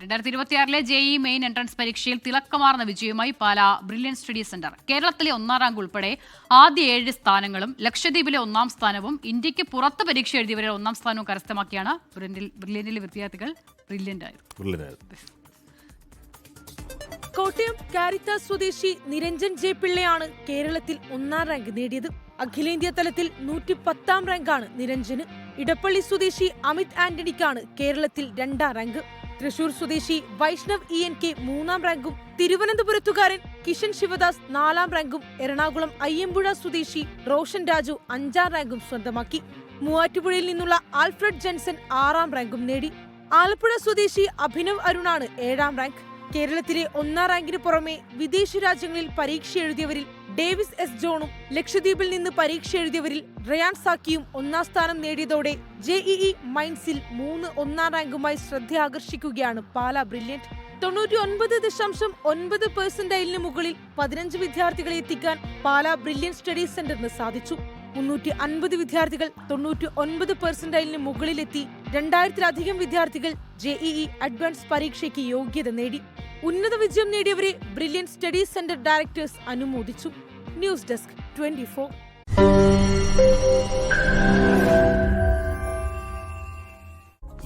2026 JEE main entrance പരീക്ഷയിൽ തിളക്കമാർന്ന വിജയവുമായി Pala brilliant study centre. കേരളത്തിലെ 1ാം rank ഉൾപ്പെടെ ആദ്യ 7 സ്ഥാനങ്ങളും ലക്ഷദ്വീപിലെ 1ാം സ്ഥാനവും ഇന്ത്യക്ക് പുറത്ത് പരീക്ഷ എഴുതിയവരെ 1ാം സ്ഥാനവും കരസ്ഥമാക്കിയാണ് ബ്രില്യന്റിലെ വിദ്യാർത്ഥികൾ ബ്രില്യന്റായത്. കോട്ടയം കാരിത്താസ് സ്വദേശി നിരഞ്ജൻ ജെ പിള്ളയാണ് കേരളത്തിൽ 1ാം റാങ്ക് നേടിയത്. അഖിലേന്ത്യാ തലത്തിൽ 110ാം റാങ്കാണ് നിരഞ്ജന്. ഇടപ്പള്ളി സ്വദേശി അമിത് ആന്റണിക്കാണ് കേരളത്തിൽ 2ാം റാങ്ക്. തൃശൂർ സ്വദേശി വൈഷ്ണവ് ENK 3ാം റാങ്കും തിരുവനന്തപുരത്തുകാരൻ കിഷൻ ശിവദാസ് 4ാം റാങ്കും എറണാകുളം അയ്യമ്പുഴ സ്വദേശി റോഷൻ രാജു 5ാം റാങ്കും സ്വന്തമാക്കി. മൂവാറ്റുപുഴയിൽ നിന്നുള്ള ആൽഫ്രഡ് ജെൻസൺ 6ാം റാങ്കും നേടി. ആലപ്പുഴ സ്വദേശി അഭിനവ് അരുണാണ് 7ാം റാങ്ക്. കേരളത്തിലെ 1ാം റാങ്കിന് പുറമെ വിദേശ രാജ്യങ്ങളിൽ പരീക്ഷ എഴുതിയവരിൽ ഡേവിസ് S. ജോണും ലക്ഷദ്വീപിൽ നിന്ന് പരീക്ഷ എഴുതിയവരിൽ റയാൻ സാക്കിയും 1ാം സ്ഥാനം നേടിയതോടെ JEE മൈൻസിൽ 3 1ാം റാങ്കുമായി ശ്രദ്ധ ആകർഷിക്കുകയാണ് പാലാ ബ്രില്യന്റ്. 99.9% മുകളിൽ 15 വിദ്യാർത്ഥികളെ എത്തിക്കാൻ പാലാ ബ്രില്യൻ സ്റ്റഡി സെന്ററിന് സാധിച്ചു. 350 വിദ്യാർത്ഥികൾ 99% മുകളിലെത്തി. 2000-ലധികം വിദ്യാർത്ഥികൾ JEE അഡ്വാൻസ് പരീക്ഷയ്ക്ക് യോഗ്യത നേടി. ഉന്നത വിജയം നേടിയവരെ ബ്രില്യൻ സ്റ്റഡി സെന്റർ ഡയറക്ടേഴ്സ് അനുമോദിച്ചു. News desk 24.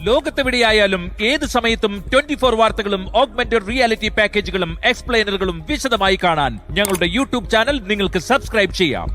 ലോകത്തെവിടെയായാലും ഏത് സമയത്തും 24 വാർത്തകളും ഓഗ്മെന്റഡ് റിയാലിറ്റി പാക്കേജുകളും എക്സ്പ്ലെയിനറുകളും വിശദമായി കാണാൻ ഞങ്ങളുടെ YouTube ചാനൽ നിങ്ങൾക്ക് സബ്സ്ക്രൈബ് ചെയ്യാം.